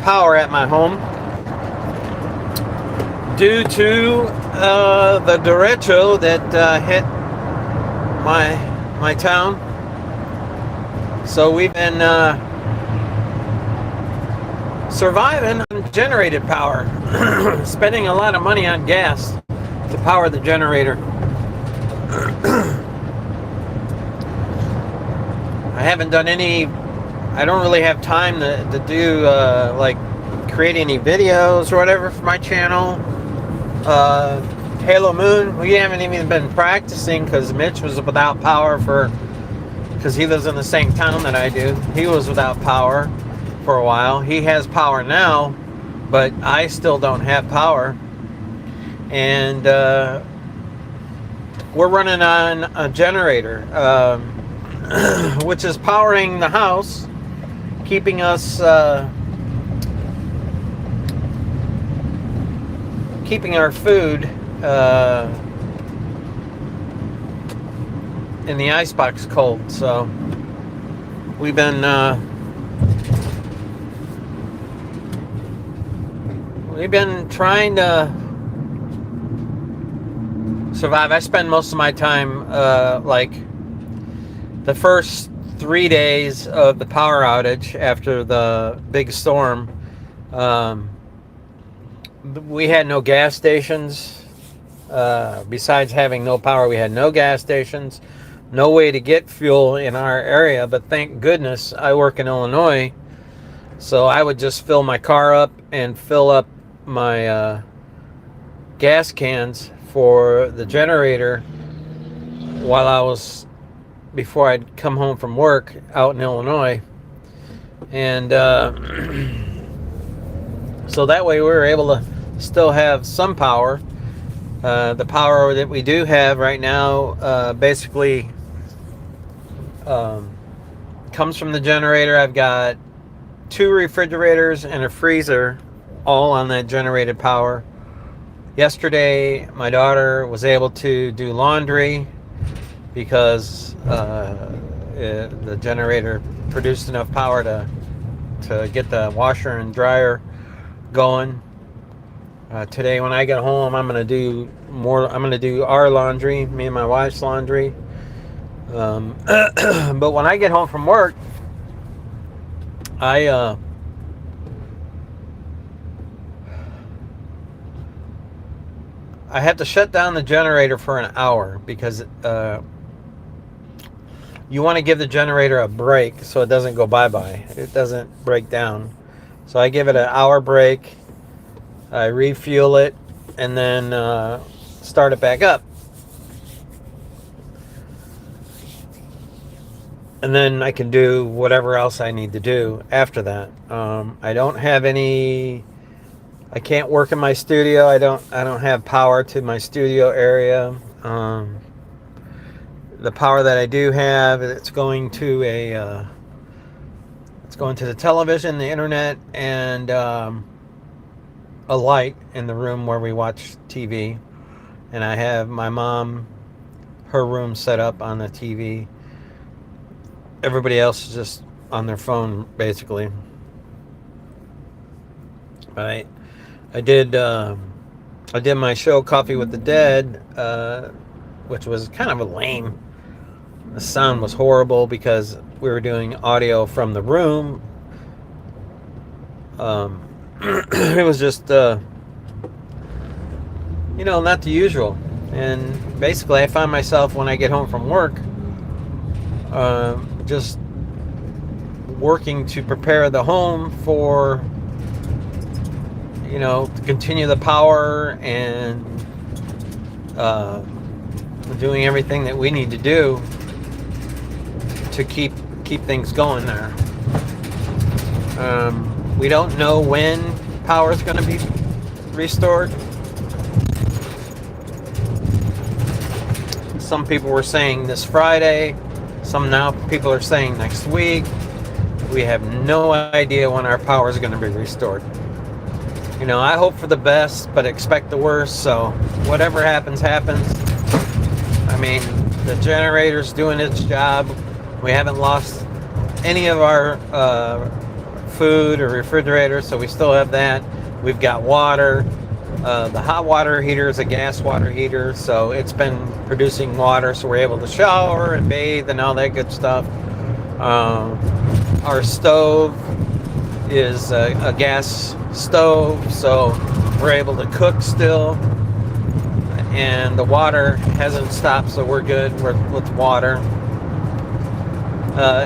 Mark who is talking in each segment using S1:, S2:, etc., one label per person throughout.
S1: power at my home due to the derecho that hit my town. So we've been surviving on generated power, spending a lot of money on gas to power the generator. I haven't done any. I don't really have time to do like create any videos or whatever for my channel. Halo Moon, we haven't even been practicing because Mitch was without power because he lives in the same town that I do. He was without power for a while. He has power now, but I still don't have power. And we're running on a generator, which is powering the house, keeping us, keeping our food in the icebox cold. So we've been trying to survive. I spend most of my time like the first 3 days of the power outage after the big storm. We had no gas stations. Besides having no power, we had no gas stations, no way to get fuel in our area. But thank goodness I work in Illinois, so I would just fill my car up and fill up my gas cans for the generator before I'd come home from work out in Illinois. And so that way we were able to still have some power. The power that we do have right now basically comes from the generator. I've got 2 refrigerators and a freezer all on that generated power. Yesterday my daughter was able to do laundry because the generator produced enough power to get the washer and dryer going. Today when I get home, I'm gonna do our laundry, me and my wife's laundry. But when I get home from work, I have to shut down the generator for an hour because you want to give the generator a break so it doesn't go bye-bye. It doesn't break down. So I give it an hour break. I refuel it and then start it back up. And then I can do whatever else I need to do after that. I don't have any. I can't work in my studio. I don't have power to my studio area. The power that I do have, it's going to the television, the internet, and a light in the room where we watch TV. And I have my mom, her room set up on the TV. Everybody else is just on their phone, basically. Right. I did my show Coffee with the Dead, which was kind of a lame. The sound was horrible because we were doing audio from the room. It was just, not the usual. And basically I find myself when I get home from work, just working to prepare the home for, to continue the power and doing everything that we need to do to keep things going there. We don't know when power is going to be restored. Some people were saying this Friday. Some now people are saying next week. We have no idea when our power is going to be restored. I hope for the best, but expect the worst. So whatever happens, happens. I mean, the generator's doing its job. We haven't lost any of our food or refrigerator, so we still have that. We've got water. The hot water heater is a gas water heater, so it's been producing water, so we're able to shower and bathe and all that good stuff. Our stove is a gas stove, so we're able to cook still. And the water hasn't stopped, so we're good with water.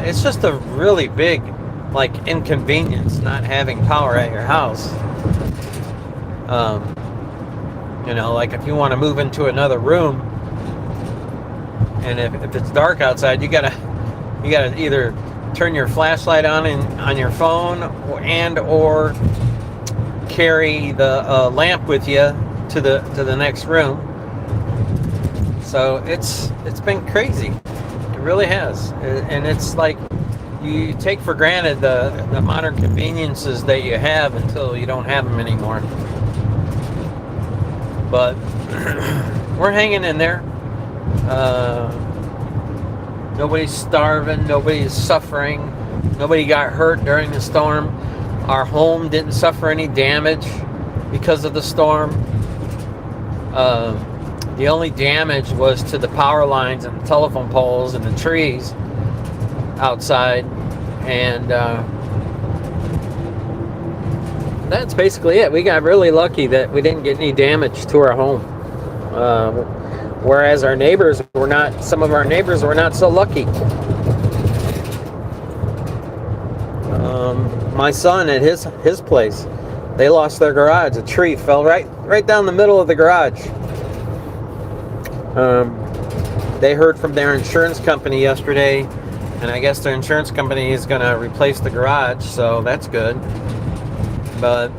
S1: It's just a really big, like, inconvenience not having power at your house. Like if you want to move into another room, and if it's dark outside, you gotta either turn your flashlight on your phone, or carry the lamp with you to the next room. So it's been crazy. It really has. And it's like you take for granted the modern conveniences that you have until you don't have them anymore. But we're hanging in there. Nobody's starving. Nobody's suffering. Nobody got hurt during the storm. Our home didn't suffer any damage because of the storm. The only damage was to the power lines and the telephone poles and the trees outside. And that's basically it. We got really lucky that we didn't get any damage to our home. Whereas our neighbors were not, some of our neighbors were not so lucky. My son at his place, they lost their garage. A tree fell right down the middle of the garage. They heard from their insurance company yesterday, and I guess their insurance company is going to replace the garage, so that's good. But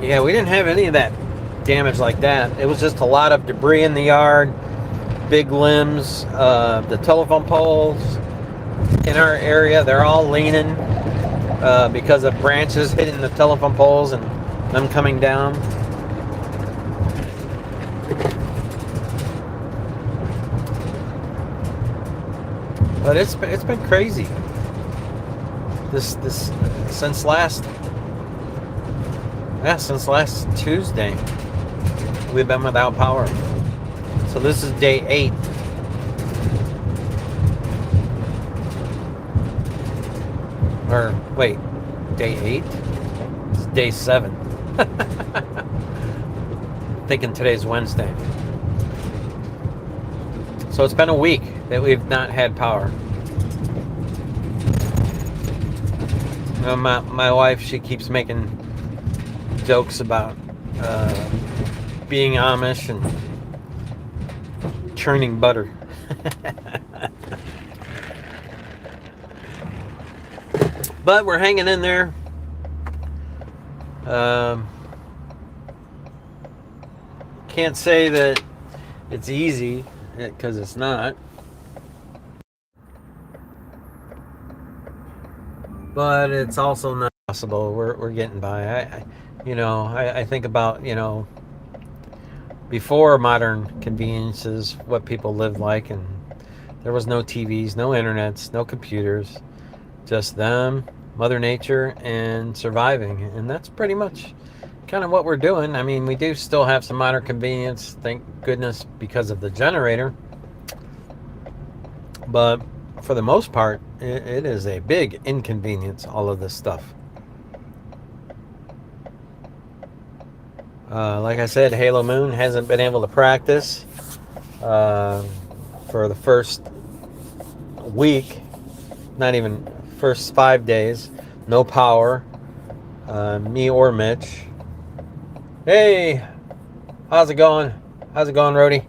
S1: yeah, we didn't have any of that damage like that. It was just a lot of debris in the yard, big limbs, the telephone poles in our area, they're all leaning because of branches hitting the telephone poles and them coming down. But it's been crazy. This since last Tuesday, we've been without power. So this is day 8. Or wait, day 8? It's day 7. Thinking today's Wednesday. So it's been a week that we've not had power. My wife, she keeps making jokes about being Amish and churning butter. But we're hanging in there. Can't say that it's easy, because it's not. But it's also not possible. We're getting by. I think about, before modern conveniences, what people lived like, and there was no TVs, no internets, no computers, just them, Mother Nature, and surviving. And that's pretty much kind of what we're doing. I mean, we do still have some modern convenience, thank goodness, because of the generator. But for the most part, it is a big inconvenience, all of this stuff. Like I said, Halo Moon hasn't been able to practice for the first week, not even first 5 days. No power, me or Mitch. Hey, how's it going, Rody?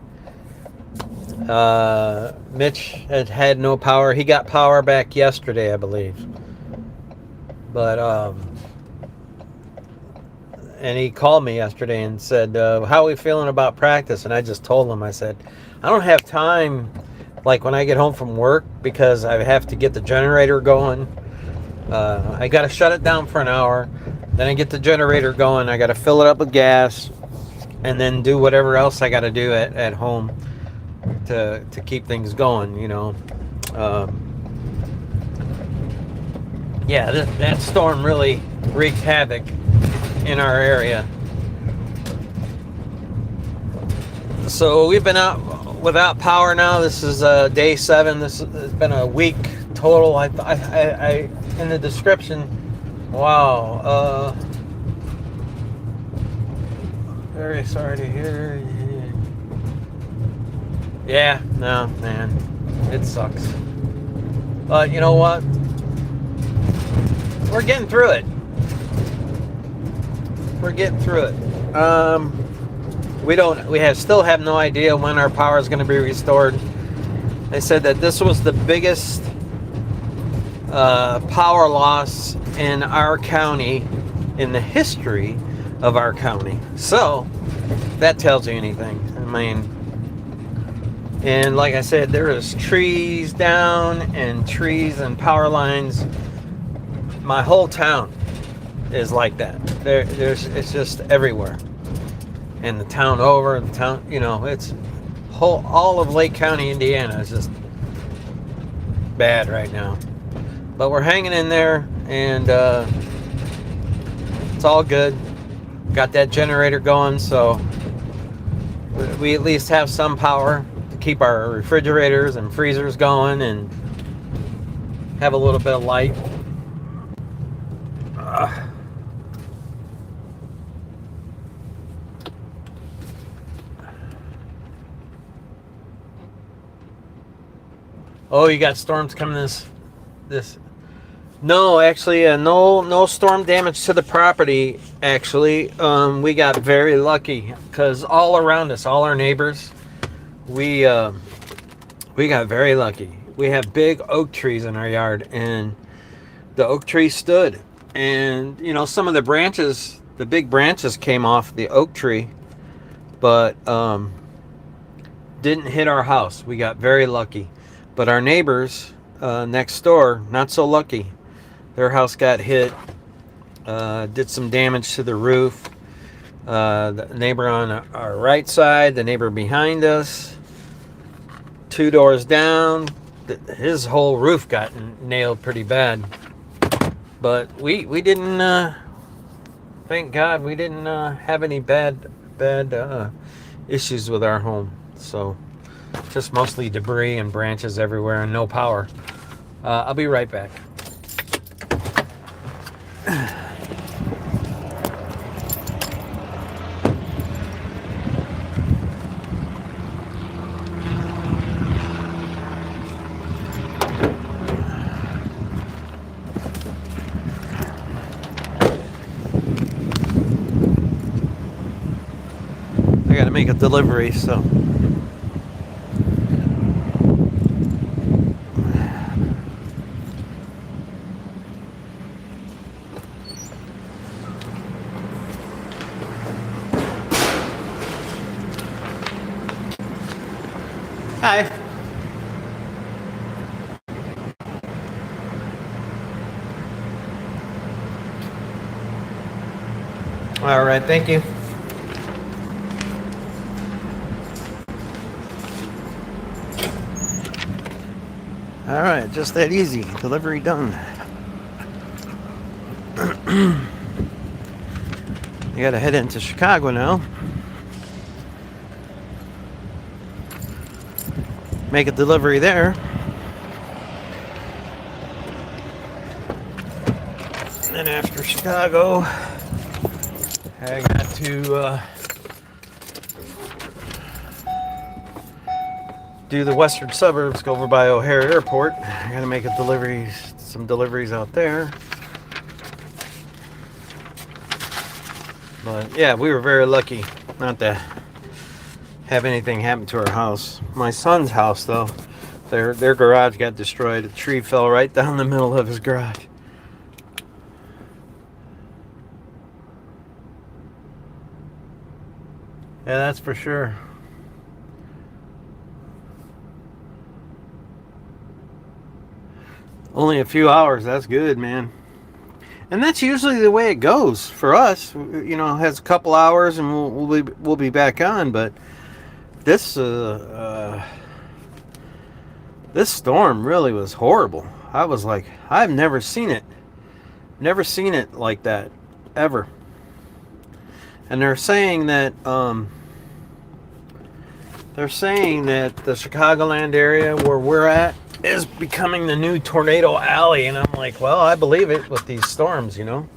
S1: Mitch had no power. He got power back yesterday, I believe. But and he called me yesterday and said, how are we feeling about practice? And I just told him, I said, I don't have time, like when I get home from work, because I have to get the generator going. I got to shut it down for an hour. Then I get the generator going. I got to fill it up with gas, and then do whatever else I got to do at home to keep things going, Yeah, that storm really wreaked havoc in our area. So we've been out without power now. This is day 7. This has been a week total. I in the description. Wow. Very sorry to hear. Yeah, no, man, it sucks. But you know what? We're getting through it. We're getting through it. We still have no idea when our power is going to be restored. They said that this was the biggest power loss in our county, in the history of our county. So that tells you anything. I mean, and like I said, there is trees down and trees and power lines. My whole town is like that. It's just everywhere. And the town over, the town, it's all of Lake County, Indiana is just bad right now. But we're hanging in there, and it's all good. Got that generator going, so we at least have some power to keep our refrigerators and freezers going and have a little bit of light. Oh, you got storms coming this. No, actually, no storm damage to the property. Actually, we got very lucky because all around us, all our neighbors, we got very lucky. We have big oak trees in our yard, and the oak tree stood. And some of the branches, the big branches, came off the oak tree, but didn't hit our house. We got very lucky. But our neighbors next door, not so lucky. Their house got hit, did some damage to the roof. The neighbor on our right side, the neighbor behind us, 2 doors down, his whole roof got nailed pretty bad. But we didn't, thank God, we didn't have any bad issues with our home. So just mostly debris and branches everywhere and no power. I'll be right back. I gotta make a delivery, so. Hi. All right, thank you. All right, just that easy. Delivery done. You gotta head into Chicago now. Make a delivery there. And then after Chicago, I got to do the western suburbs, go over by O'Hare Airport. I gotta make some deliveries out there. But yeah, we were very lucky not to have anything happen to our house. My son's house, though, their garage got destroyed. A tree fell right down the middle of his garage. Yeah, that's for sure. Only a few hours, that's good, man. And that's usually the way it goes for us. It has a couple hours and we'll be back on, but this storm really was horrible. I was like, I've never seen it Never seen it like that, ever. And they're saying that the Chicagoland area where we're at is becoming the new tornado alley, and I'm like, well, I believe it with these storms, you know.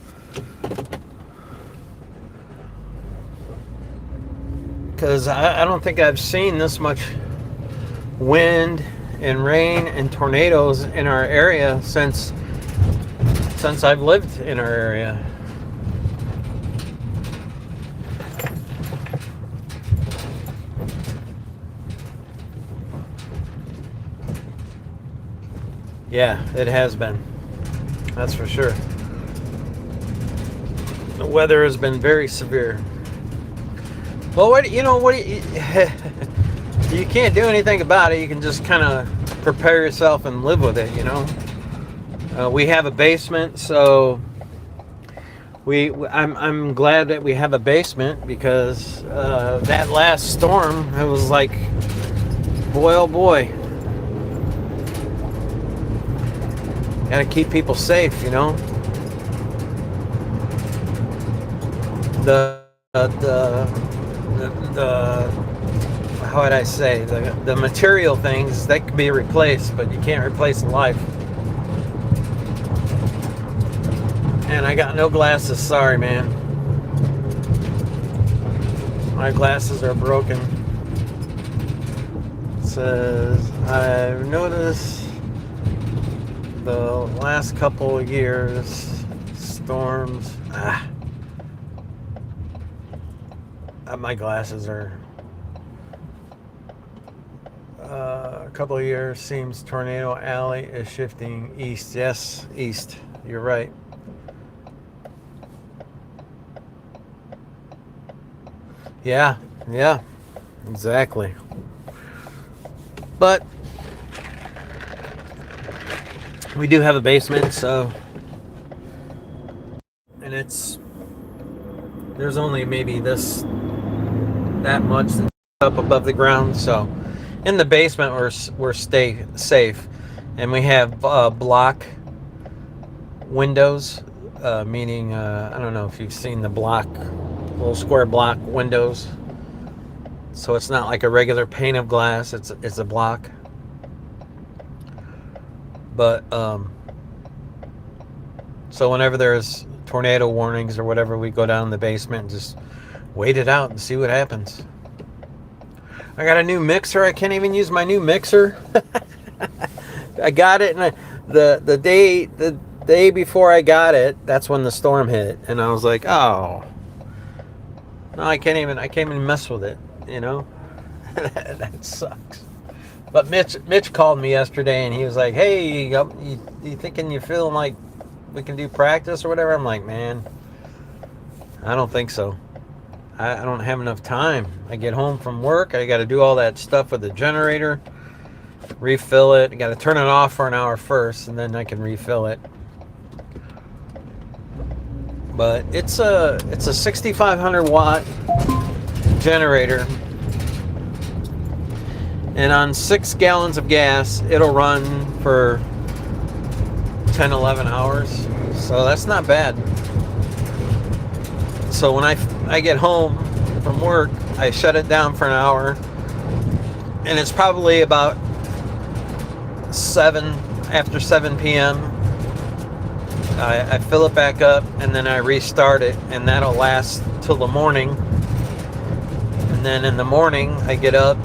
S1: Because I don't think I've seen this much wind and rain and tornadoes in our area since I've lived in our area. Yeah, it has been. That's for sure. The weather has been very severe. Well, you can't do anything about it. You can just kind of prepare yourself and live with it, you know. We have a basement, so I'm glad that we have a basement, because that last storm, it was like, boy oh boy. Gotta keep people safe, you know. The how would I say, the material things that can be replaced, but you can't replace life. And I got no glasses, sorry man. My glasses are broken. It says, I've noticed the last couple of years storms. My glasses are a couple of years seems tornado alley is shifting east. Yes, east, you're right. Yeah, exactly. But we do have a basement, so, and there's only maybe that much that's up above the ground, so in the basement we're stay safe, and we have block windows, meaning I don't know if you've seen the little square block windows. So it's not like a regular pane of glass, it's a block. But so whenever there's tornado warnings or whatever, we go down in the basement and just wait it out and see what happens. I got a new mixer. I can't even use my new mixer. I got it, and the day before I got it, that's when the storm hit, and I was like, oh no, I can't even mess with it, you know. That sucks. But Mitch called me yesterday, and he was like, hey, you thinking, you feeling like we can do practice or whatever? I'm like, man, I don't think so. I don't have enough time. I get home from work, I got to do all that stuff with the generator, refill it. I got to turn it off for an hour first, and then I can refill it. But it's a 6,500 watt generator, and on 6 gallons of gas it'll run for 10-11 hours, so that's not bad. So when I get home from work, I shut it down for an hour, and it's probably about after 7 p.m. I fill it back up, and then I restart it, and that'll last till the morning. And then in the morning I get up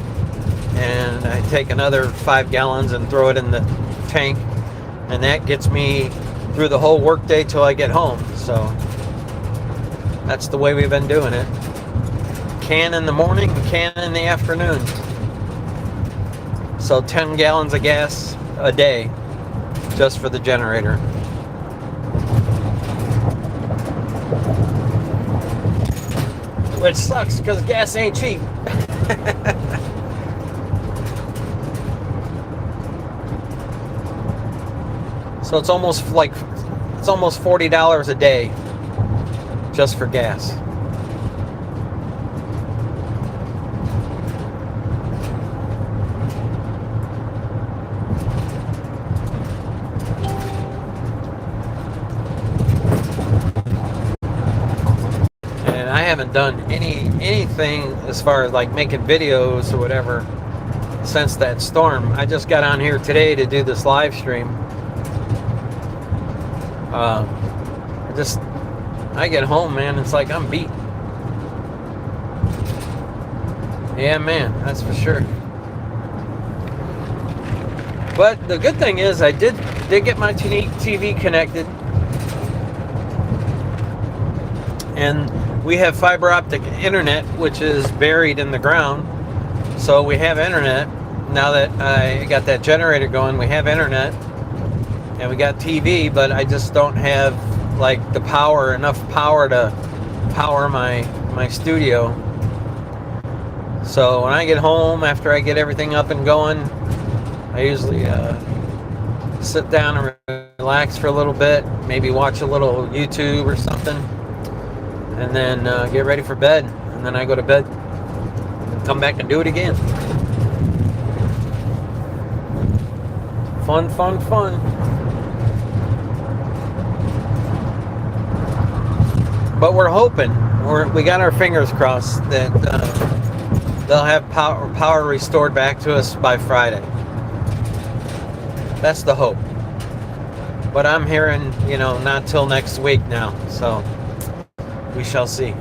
S1: and I take another 5 gallons and throw it in the tank, and that gets me through the whole workday till I get home. So that's the way we've been doing it. Can in the morning, can in the afternoon. So 10 gallons of gas a day just for the generator. Which sucks because gas ain't cheap. So it's almost $40 a day just for gas. haven't done anything as far as like making videos or whatever since that storm. I just got on here today to do this live stream. I get home, man, it's like I'm beat. Yeah, man, that's for sure. But the good thing is I did get my TV connected. And we have fiber optic internet, which is buried in the ground. So we have internet. Now that I got that generator going, we have internet. And we got TV, but I just don't have like the power, enough power to power my studio. So when I get home, after I get everything up and going, I usually sit down and relax for a little bit, maybe watch a little YouTube or something, and then get ready for bed. And then I go to bed, come back and do it again. Fun, fun, fun. But we're hoping, we got our fingers crossed that they'll have power restored back to us by Friday. That's the hope. But I'm hearing, not till next week now. So we shall see.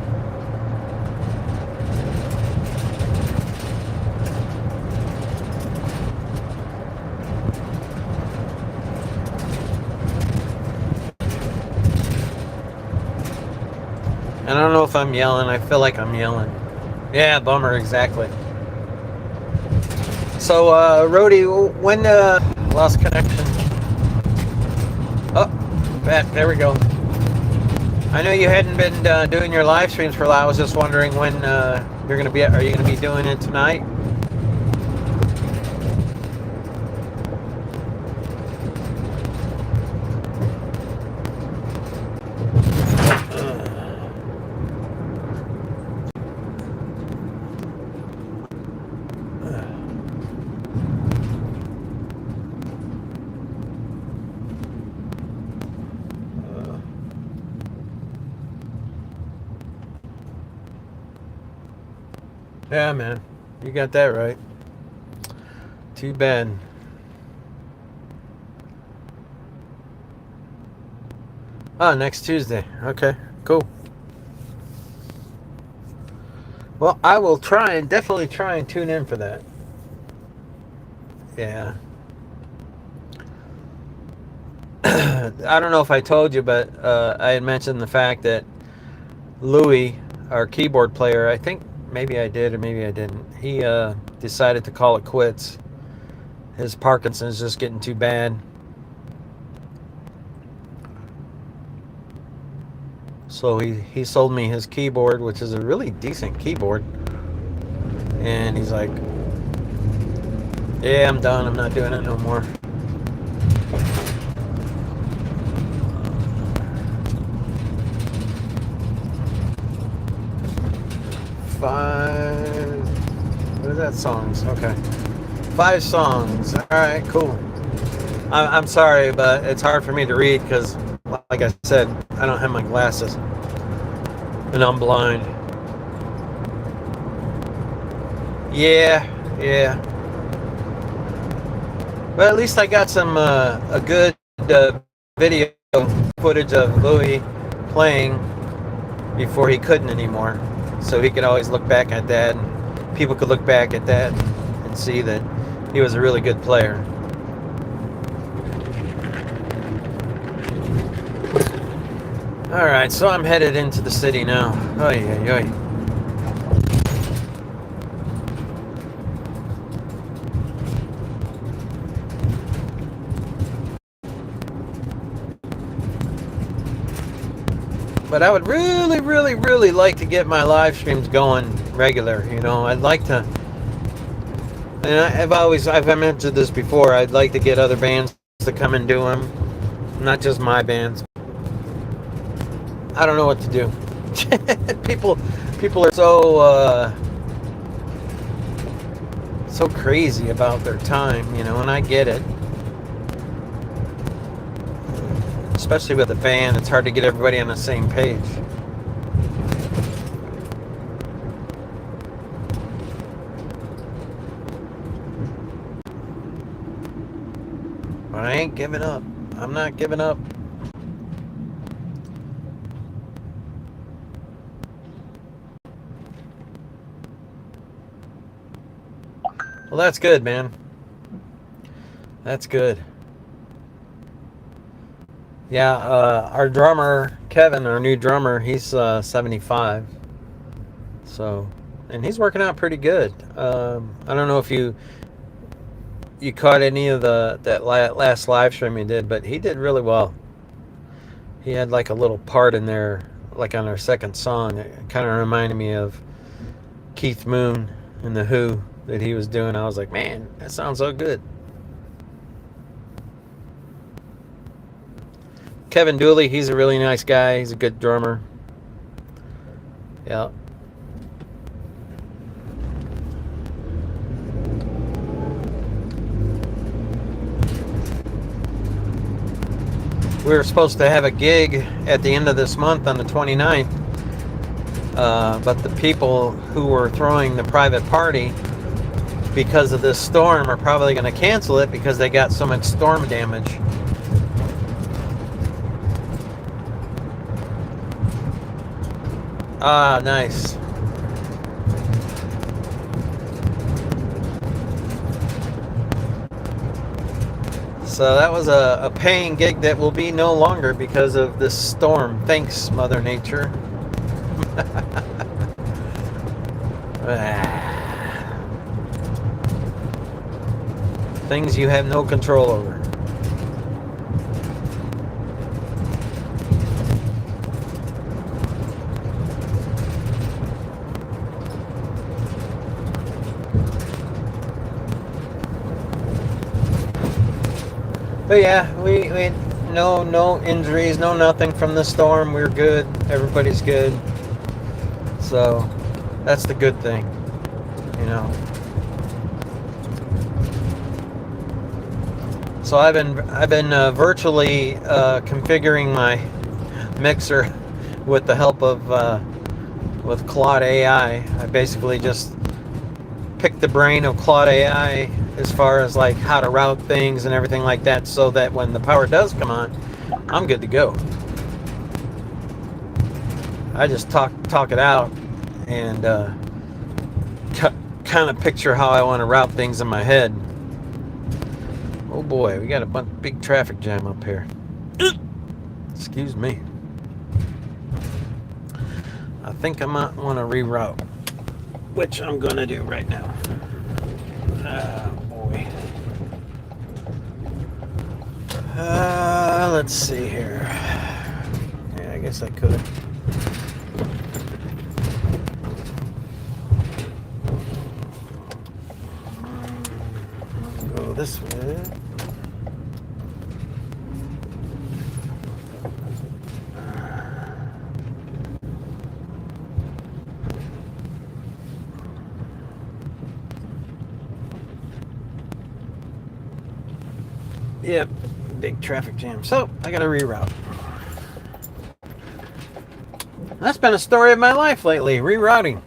S1: And I don't know if I'm yelling. I feel like I'm yelling. Yeah, bummer, exactly. So, Rody, when lost connection. Oh, back. There we go. I know you hadn't been doing your live streams for a while. I was just wondering when you're going to be. Are you going to be doing it tonight? Yeah, man. You got that right. Too bad. Oh, next Tuesday. Okay, cool. Well, I will definitely try and tune in for that. Yeah. I don't know if I told you, but I had mentioned the fact that Louis, our keyboard player, I think maybe I did or maybe I didn't, he decided to call it quits. His Parkinson's just getting too bad. So he sold me his keyboard, which is a really decent keyboard. And he's like, yeah, I'm done. I'm not doing it no more. What is that? Songs. Okay. 5 songs. All right, cool. I'm sorry, but it's hard for me to read because, like I said, I don't have my glasses. And I'm blind. Yeah. But at least I got some a good video footage of Louis playing before he couldn't anymore. So he could always look back at that, and people could look back at that and see that he was a really good player. Alright, so I'm headed into the city now. Oy, oy, oy. But I would really, really, really like to get my live streams going regular. I'd like to, and I've mentioned this before, I'd like to get other bands to come and do them, not just my bands. I don't know what to do. People are so crazy about their time, and I get it. Especially with a band, it's hard to get everybody on the same page. ain't giving up. I'm not giving up. Well, that's good, man. That's good. Yeah, our drummer, Kevin, our new drummer, he's 75. So, and he's working out pretty good. I don't know if you caught any of that last live stream he did, but he did really well. He had like a little part in there, like on our second song. It kind of reminded me of Keith Moon and The Who that he was doing. I was like, man, that sounds so good. Kevin Dooley, he's a really nice guy. He's a good drummer. Yeah. We were supposed to have a gig at the end of this month on the 29th, but the people who were throwing the private party because of this storm are probably going to cancel it because they got so much storm damage. Ah, nice. So that was a paying gig that will be no longer because of this storm. Thanks, Mother Nature. Things you have no control over. But yeah, we no injuries, no nothing from the storm. We're good. Everybody's good. So that's the good thing, you know. So I've been virtually configuring my mixer with the help of with Claude AI. I basically just picked the brain of Claude AI as far as like how to route things and everything like that, so that when the power does come on, I'm good to go. I just talk it out and kind of picture how I want to route things in my head. Oh boy, we got a big traffic jam up here. Excuse me. I think I might want to reroute, which I'm gonna do right now. Let's see here. Yeah, I guess I could. Go this way. Yep, big traffic jam. So I gotta reroute. That's been a story of my life lately, rerouting.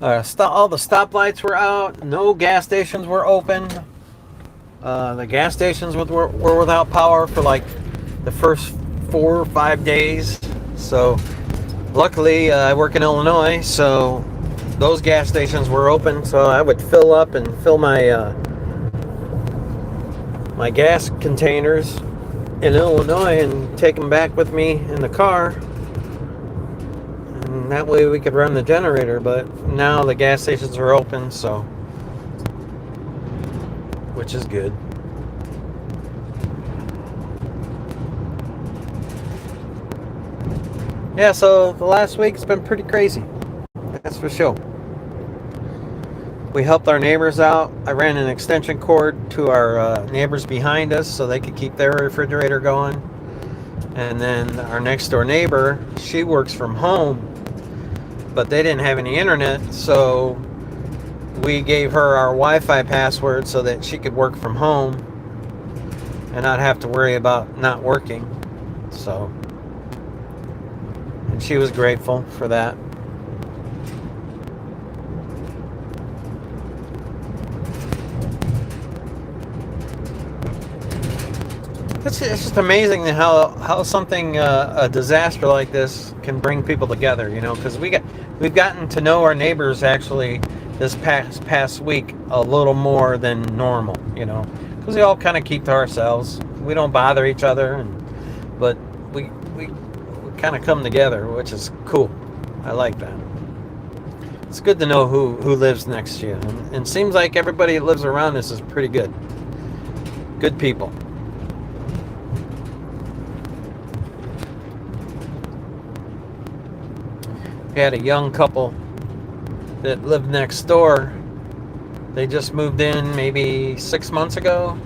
S1: All the stoplights were out. No gas stations were open. The gas stations were without power for like the first 4 or 5 days. So luckily I work in Illinois, so those gas stations were open. So I would fill up and fill my my gas containers in Illinois and take them back with me in the car, and that way we could run the generator. But now the gas stations are open, so, which is good. Yeah, so the last week's been pretty crazy, that's for sure. We helped our neighbors out. I ran an extension cord to our neighbors behind us so they could keep their refrigerator going. And then our next door neighbor, she works from home, but they didn't have any internet, so we gave her our Wi-Fi password so that she could work from home and not have to worry about not working. So, and she was grateful for that. It's just amazing how something a disaster like this can bring people together. Because we've gotten to know our neighbors actually this past week a little more than normal. Because we all kind of keep to ourselves. We don't bother each other, but we kind of come together, which is cool. I like that. It's good to know who lives next to you, and it seems like everybody that lives around us is pretty good. Good people. We had a young couple that lived next door. They just moved in maybe 6 months ago,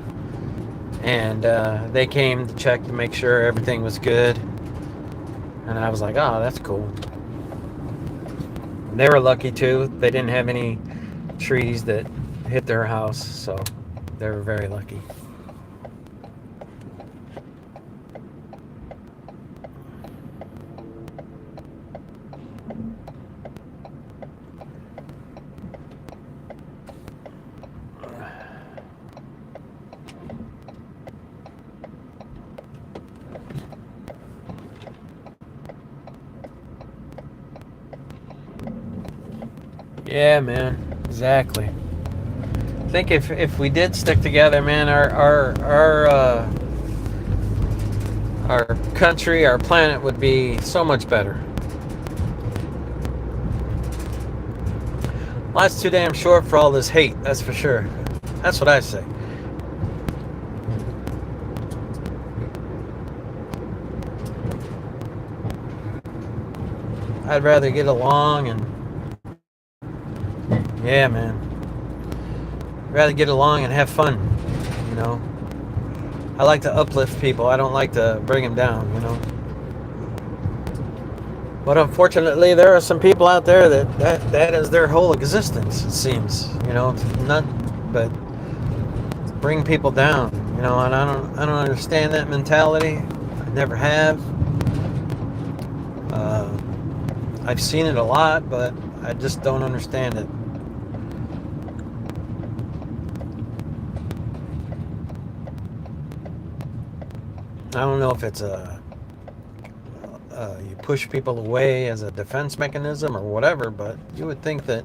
S1: and they came to check to make sure everything was good. And I was like, oh, that's cool. They were lucky too. They didn't have any trees that hit their house, so they were very lucky. Yeah, man, exactly. I think if we did stick together, man, our country, our planet would be so much better. Life's too damn short for all this hate, that's for sure. That's what I say. I'd rather get along and yeah, man. I'd rather get along and have fun, I like to uplift people. I don't like to bring them down, But unfortunately, there are some people out there that is their whole existence, it seems, not but bring people down, and I don't understand that mentality. I never have. I've seen it a lot, but I just don't understand it. I don't know if it's you push people away as a defense mechanism or whatever, but you would think that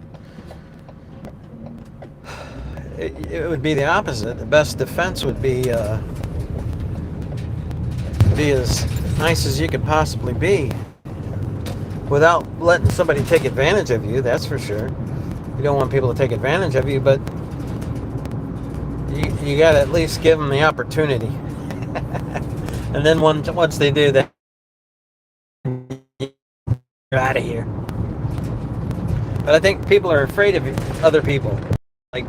S1: it would be the opposite. The best defense would be as nice as you could possibly be without letting somebody take advantage of you, that's for sure. You don't want people to take advantage of you, but you got to at least give them the opportunity. And then once they do that, you're out of here. But I think people are afraid of other people. Like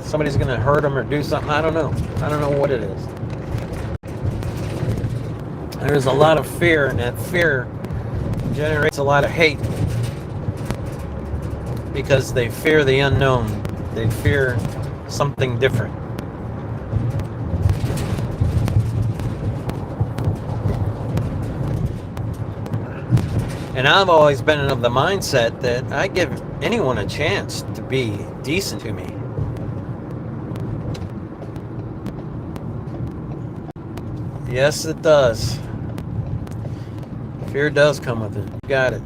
S1: somebody's going to hurt them or do something. I don't know. I don't know what it is. There's a lot of fear, and that fear generates a lot of hate because they fear the unknown. They fear something different. And I've always been of the mindset that I give anyone a chance to be decent to me. Yes, it does. Fear does come with it. You got it.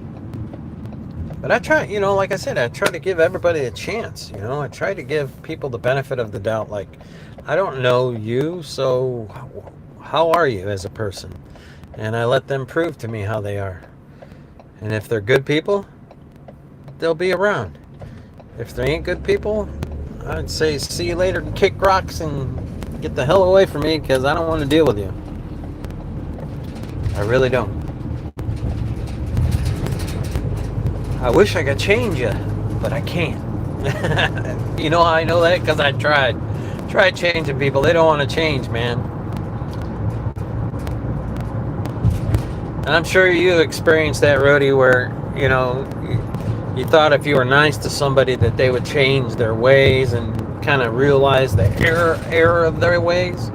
S1: But I try, like I said, I try to give everybody a chance. I try to give people the benefit of the doubt. Like, I don't know you, so how are you as a person? And I let them prove to me how they are. And if they're good people, they'll be around. If they ain't good people, I'd say see you later and kick rocks and get the hell away from me because I don't want to deal with you. I really don't. I wish I could change you, but I can't. You know how I know that? Because I tried changing people. They don't want to change, man. And I'm sure you experienced that, Rody, where, you thought if you were nice to somebody that they would change their ways and kind of realize the error of their ways.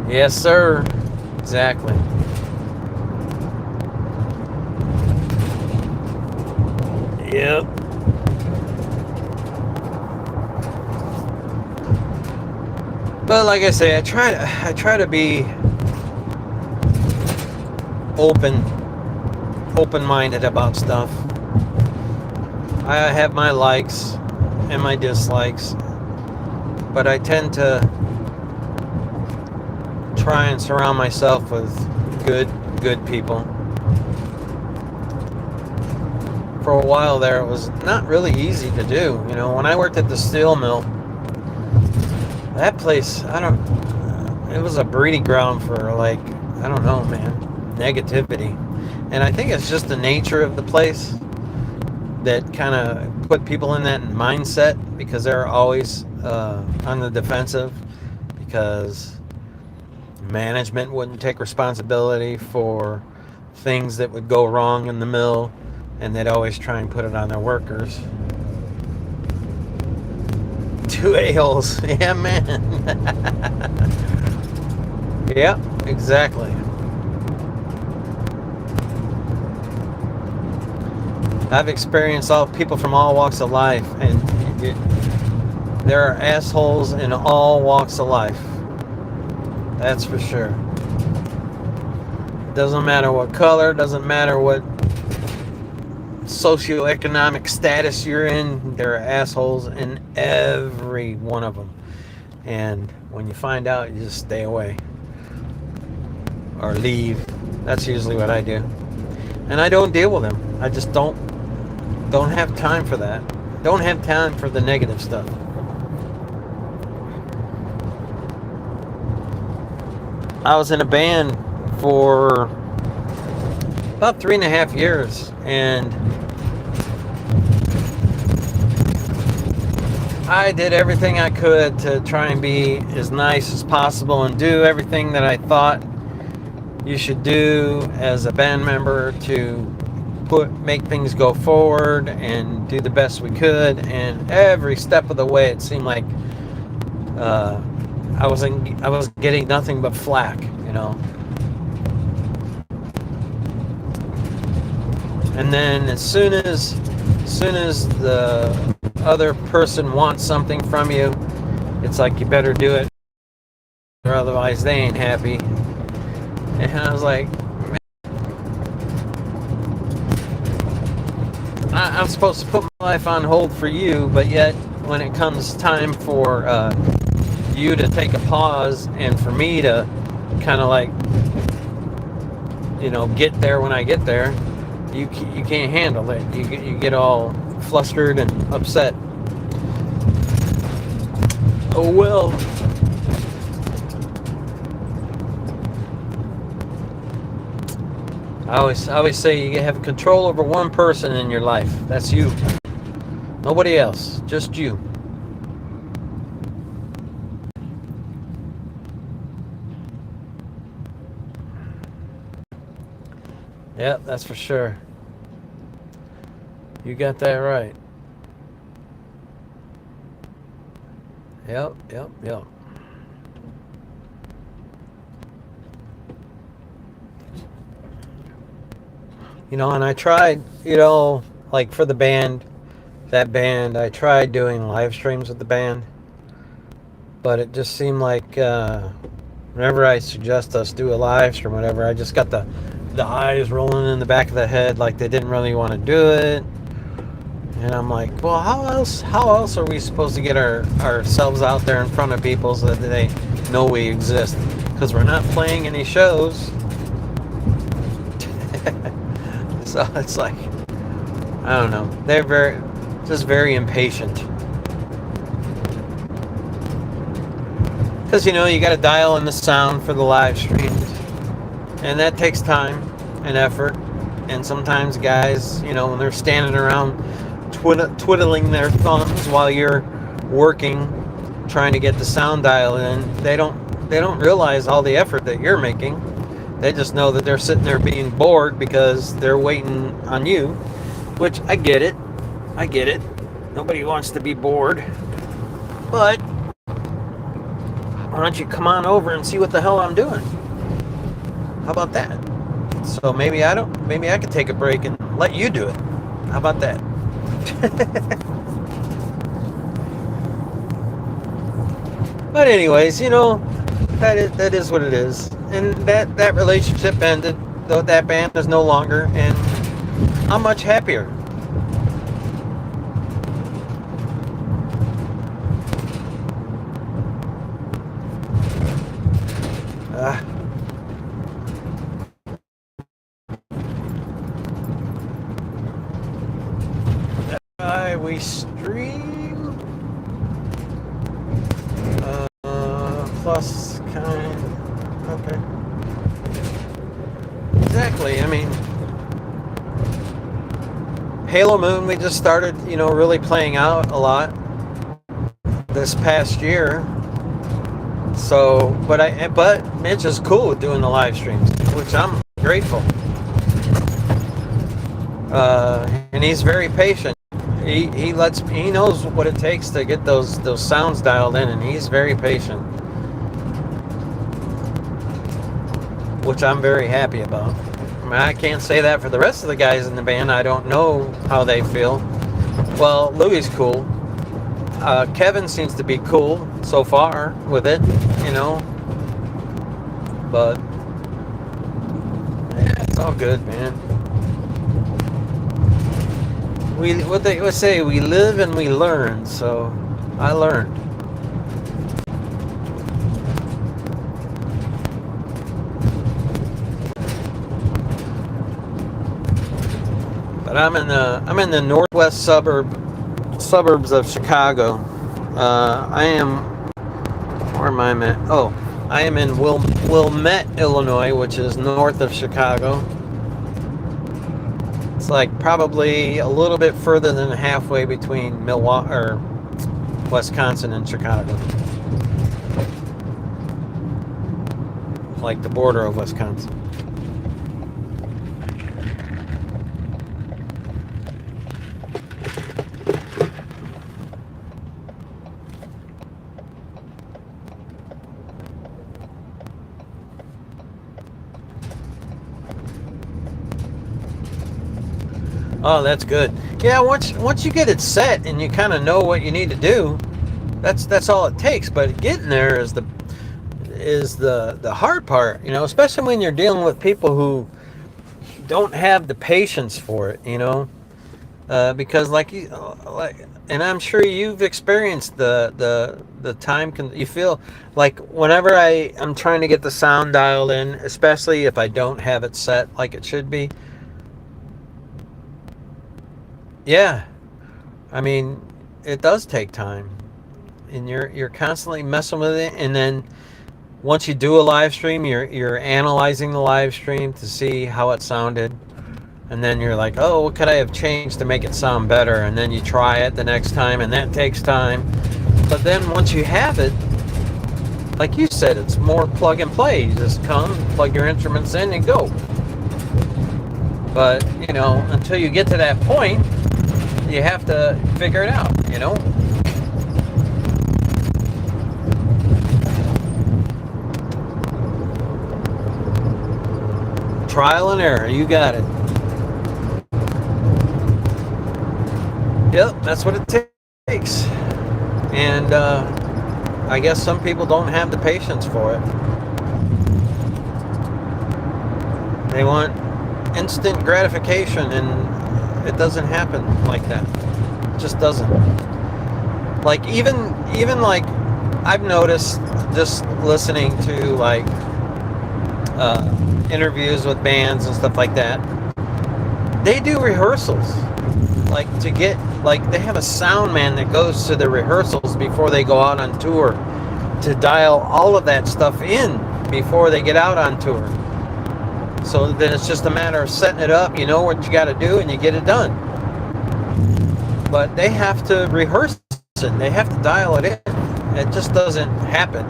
S1: Yes, sir. Exactly. Yep. But like I say, I try to be open minded about stuff. I have my likes and my dislikes, but I tend to try and surround myself with good people. For a while there, it was not really easy to do. You know, when I worked at the steel mill, that place, it was a breeding ground for, like, I don't know, man, negativity. And I think it's just the nature of the place that kind of put people in that mindset, because they're always on the defensive, because management wouldn't take responsibility for things that would go wrong in the mill, and they'd always try and put it on their workers. 2 a-holes. Yeah, man. Yeah, exactly. I've experienced all people from all walks of life, and there are assholes in all walks of life. That's for sure. Doesn't matter what color, doesn't matter what socioeconomic status you're in, there are assholes in every one of them. And when you find out, you just stay away or leave. That's usually what I do. And I don't deal with them. I just don't have time for that. Don't have time for the negative stuff. I was in a band for about 3.5 years, and I did everything I could to try and be as nice as possible and do everything that I thought you should do as a band member to make things go forward and do the best we could. And every step of the way, it seemed like I was getting nothing but flack, you know. And then as soon as the other person wants something from you, it's like, you better do it, or otherwise they ain't happy. And I was like, I'm supposed to put my life on hold for you, but yet when it comes time for you to take a pause and for me to kind of, like, you know, get there when I get there, you can't handle it. You get all flustered and upset. Oh well. I always say you have control over one person in your life. That's you. Nobody else. Just you. Yep, that's for sure. You got that right. Yep. You know, and I tried, you know, like for the band, I tried doing live streams with the band, but it just seemed like whenever I suggest us do a live stream, whatever, I just got the eyes rolling in the back of the head, like they didn't really want to do it. And I'm like, well, how else are we supposed to get ourselves out there in front of people so that they know we exist? Because we're not playing any shows. So it's like, I don't know. They're very impatient. Because, you know, you got to dial in the sound for the live streams. And that takes time and effort. And sometimes guys, you know, when they're standing around twiddling their thumbs while you're working, trying to get the sound dial in, they don't realize all the effort that you're making. They just know that they're sitting there being bored because they're waiting on you, which I get it. Nobody wants to be bored. But why don't you come on over and see what the hell I'm doing? How about that? So maybe I could take a break and let you do it. How about that? But anyways, that is what it is, and that relationship ended. Though that band is no longer, and I'm much happier. Uh, we stream plus kind. Okay. Exactly. I mean, Halo Moon, we just started, really playing out a lot this past year. So, but Mitch is cool with doing the live streams, which I'm grateful. And he's very patient. He knows what it takes to get those sounds dialed in, and he's very patient, which I'm very happy about. I mean, I can't say that for the rest of the guys in the band. I don't know how they feel. Well, Louis is cool. Kevin seems to be cool so far with it, but yeah, it's all good, man. What they would say, we live and we learn. So I learned. But I'm in the northwest suburbs of Chicago. Where am I at? Oh, I am in Wilmette, Illinois, which is north of Chicago. It's like probably a little bit further than halfway between Milwaukee or Wisconsin and Chicago. Like the border of Wisconsin. Oh, that's good. Yeah, once you get it set and you kind of know what you need to do, that's all it takes. But getting there is the hard part, especially when you're dealing with people who don't have the patience for it, because and I'm sure you've experienced the time you feel like whenever I'm trying to get the sound dialed in, especially if I don't have it set like it should be. Yeah, I mean, it does take time, and you're constantly messing with it. And then once you do a live stream, you're analyzing the live stream to see how it sounded, and then you're like, oh, what could I have changed to make it sound better? And then you try it the next time, and that takes time. But then once you have it, like you said, it's more plug and play. You just come, plug your instruments in, and go. But until you get to that point, you have to figure it out, Trial and error, you got it. Yep, that's what it takes. And I guess some people don't have the patience for it. They want instant gratification, and it doesn't happen like that. It just doesn't. Like even like I've noticed just listening to like interviews with bands and stuff like that. They do rehearsals, like they have a sound man that goes to the rehearsals before they go out on tour to dial all of that stuff in before they get out on tour. So then it's just a matter of setting it up, you know what you got to do, and you get it done. But they have to rehearse it. They have to dial it in. It just doesn't happen,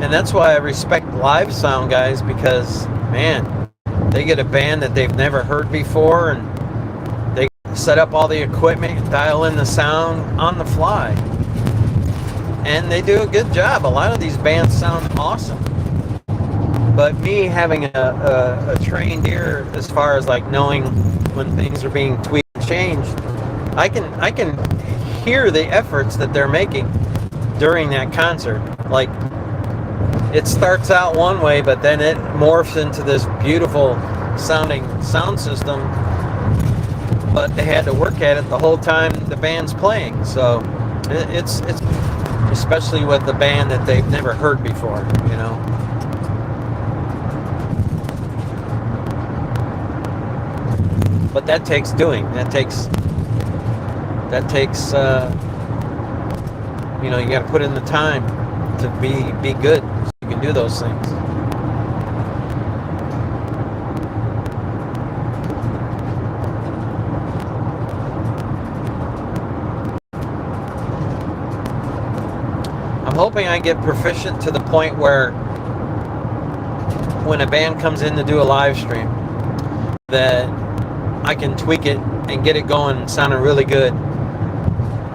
S1: And that's why I respect live sound guys, because, man, they get a band that they've never heard before, and they set up all the equipment and dial in the sound on the fly. And they do a good job. A lot of these bands sound awesome. But me having a trained ear as far as like knowing when things are being tweaked and changed, I can hear the efforts that they're making during that concert. Like, it starts out one way, but then it morphs into this beautiful sounding sound system. But they had to work at it the whole time the band's playing. So it's especially with the band that they've never heard before, you know. But that takes doing. That takes you know, you got to put in the time to be good. So you can do those things. I'm hoping I get proficient to the point where when a band comes in to do a live stream, that I can tweak it and get it going sounding really good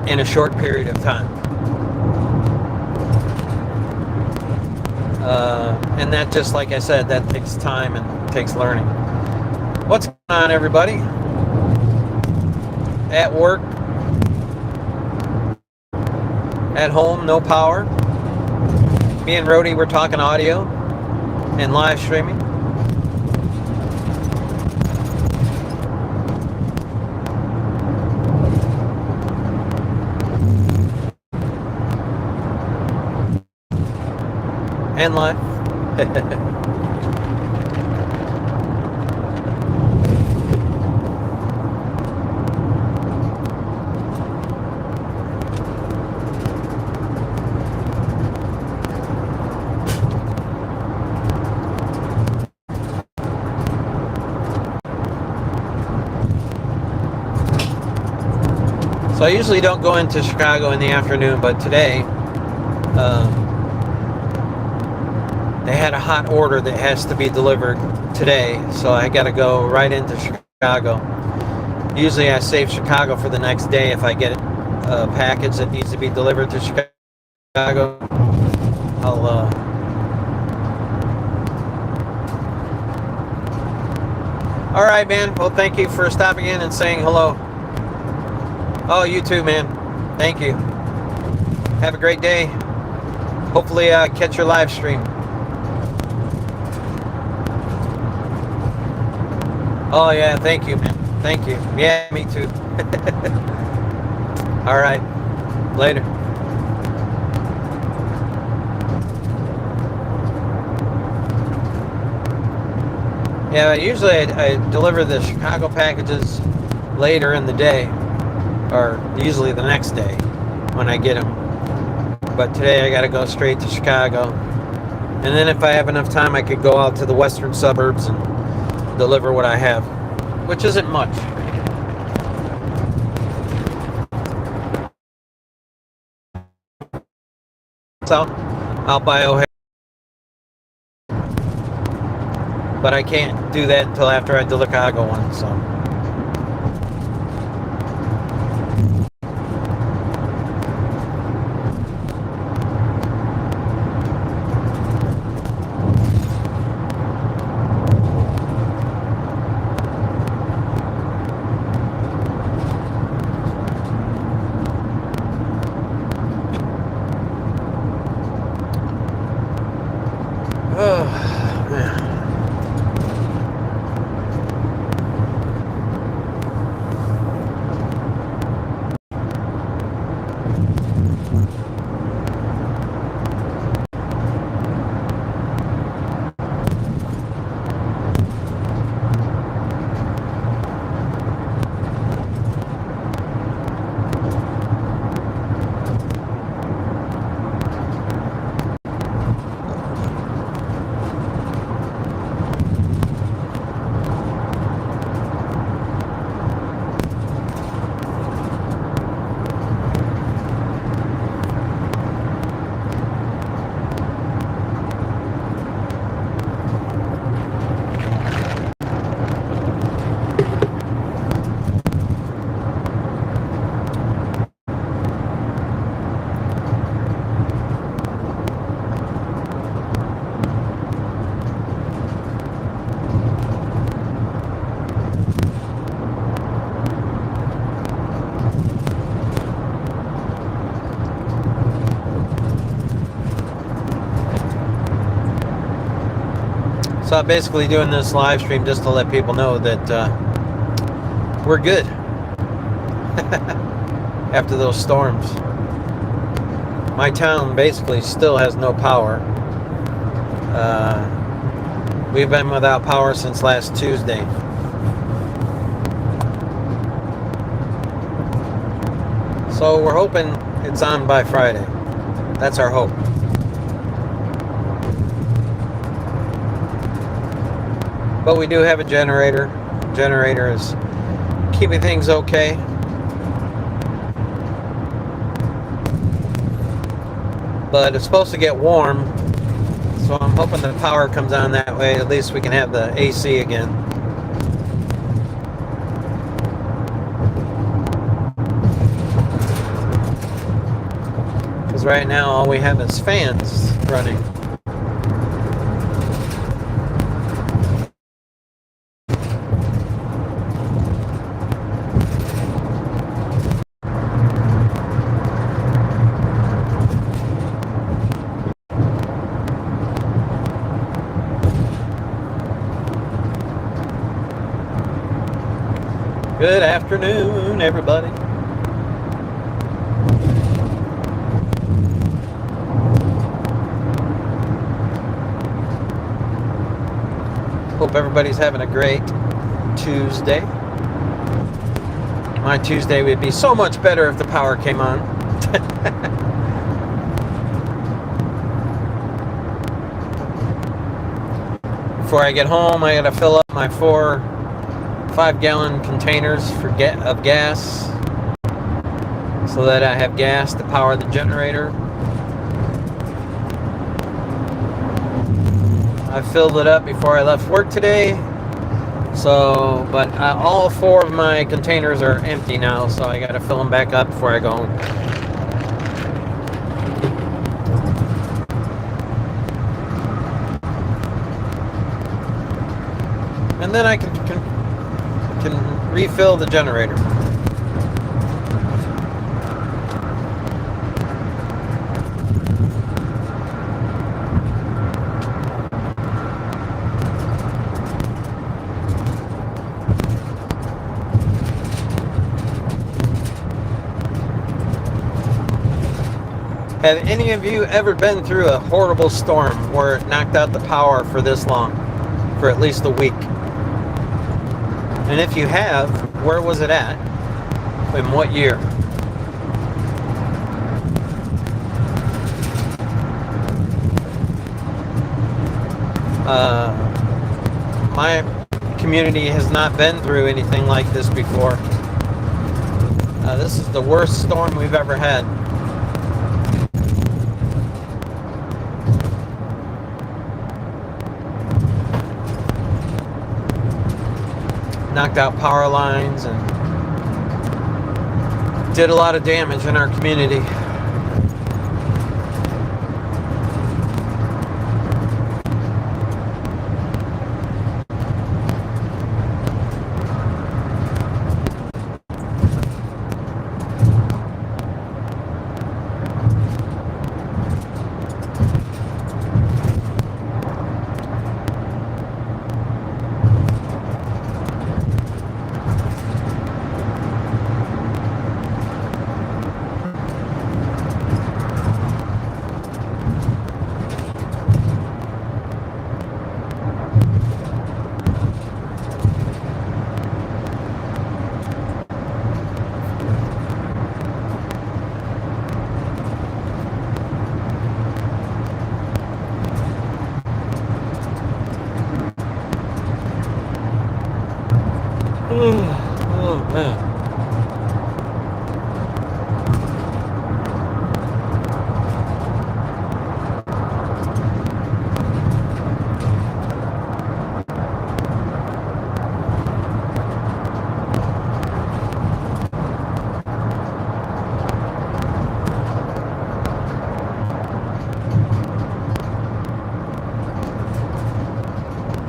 S1: in a short period of time. And that, just like I said, that takes time and takes learning. What's going on, everybody? At work? At home, no power? Me and Rody were talking audio and live streaming. And live. So I usually don't go into Chicago in the afternoon, but today they had a hot order that has to be delivered today, so I got to go right into Chicago. Usually I save Chicago for the next day if I get a package that needs to be delivered to Chicago. All right, man. Well, thank you for stopping in and saying hello. Oh, you too, man. Thank you. Have a great day. Hopefully catch your live stream. Oh, yeah. Thank you, man. Thank you. Yeah, me too. All right. Later. Yeah, usually I deliver the Chicago packages later in the day, or usually the next day when I get them. But today I got to go straight to Chicago. And then if I have enough time, I could go out to the western suburbs and deliver what I have, which isn't much. So, out by O'Hare. But I can't do that until after I deliver the Chicago one, so. So I'm basically doing this live stream just to let people know that we're good after those storms. My town basically still has no power. We've been without power since last Tuesday. So we're hoping it's on by Friday. That's our hope. But we do have a generator. Generator is keeping things okay. But it's supposed to get warm, so I'm hoping the power comes on that way. At least we can have the AC again. Because right now all we have is fans running. Good afternoon, everybody. Hope everybody's having a great Tuesday. My Tuesday would be so much better if the power came on. Before I get home, I gotta fill up my 4 5-gallon containers of gas so that I have gas to power the generator. I filled it up before I left work today, but all 4 of my containers are empty now, so I gotta fill them back up before I go home. And then I can refill the generator. Have any of you ever been through a horrible storm where it knocked out the power for this long, for at least a week? And if you have, where was it at? In what year? My community has not been through anything like this before. This is the worst storm we've ever had. Knocked out power lines and did a lot of damage in our community.